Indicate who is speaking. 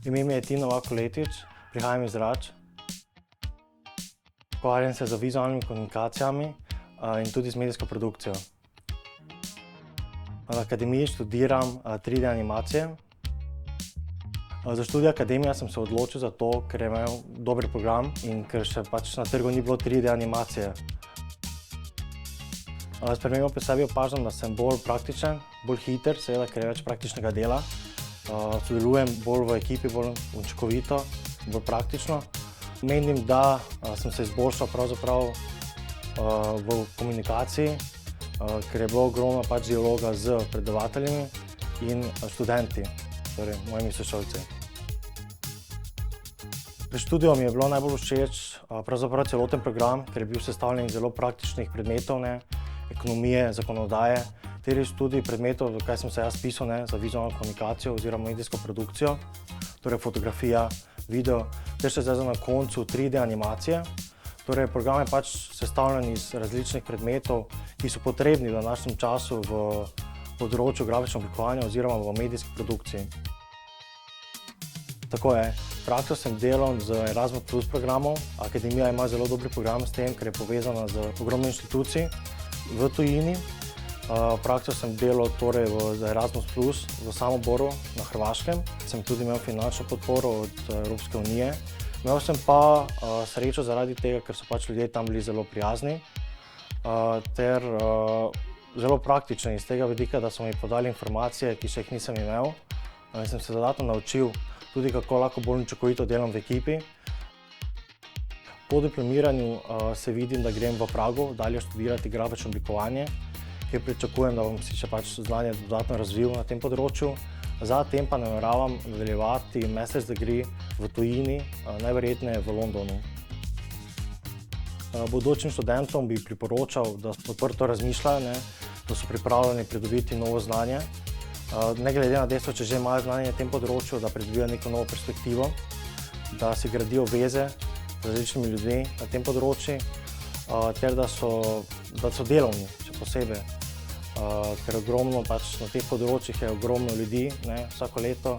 Speaker 1: Ime mi je Tino Vakuletič, prihajam iz Rač. Ukvarjam se z vizualnimi komunikacijami in tudi z medijsko produkcijo. Na akademiji študiram 3D animacije. Za študij akademije sem se odločil za to, ker je imel dober program in ker še na trgu ni bilo 3D animacije. Spremembo pri sebi opažam, da sem bolj praktičen, bolj hiter, seveda, ker je več praktičnega dela. Sodelujem bolj v ekipi, bolj učinkovito, bolj praktično. Menim, da sem se izboljšal pravzaprav v komunikaciji, ker je bilo ogromno dialoga z predavatelji in študenti, torej mojimi sošolci. Pri študiju mi je bilo najbolj všeč pravzaprav celoten program, ker je bil sestavljen iz zelo praktičnih predmetov, ekonomije, zakonodaje, ter študij predmetov, za kaj sem se jaz pisal, za vizualno komunikacijo oziroma medijsko produkcijo, torej fotografija, video, ter še zdaj na koncu 3D animacije. Torej, program je sestavljen iz različnih predmetov, ki so potrebni v današnjem času v področju grafičnega oblikovanja oziroma v medijski produkciji. Tako je, prakso sem delal z Erasmus Plus programom. Akademija ima zelo dober program s tem, ker je povezana z ogromno inštitucij v tujini. Prakso sem delal torej z Erasmus Plus v Samoboru na Hrvaškem. Sem tudi imel finančno podporo od Evropske unije. Imel sem pa srečo zaradi tega, ker so ljudje tam bili zelo prijazni ter zelo praktični iz tega vidika, da so mi podali informacije, ki še jih nisem imel. In sem se dodatno naučil tudi, kako lahko bolj učinkovito delam v ekipi. Po diplomiranju se vidim, da grem v Prago dalje študirati grafično oblikovanje, kjer pričakujem, da bom si še znanje dodatno razvil na tem področju. Zatem pa nameravam nadaljevati master's degree v tujini, najverjetneje v Londonu. Bodočim študentom bi priporočal, da odprto razmišljajo, da so pripravljeni pridobiti novo znanje. Ne glede na dejstvo, če že imajo znanje na tem področju, da pridobijo neko novo perspektivo, da si gradijo veze z različnimi ljudmi na tem področju, ter da so delovni, še posebej. Ker ogromno na teh področjih je ogromno ljudi vsako leto.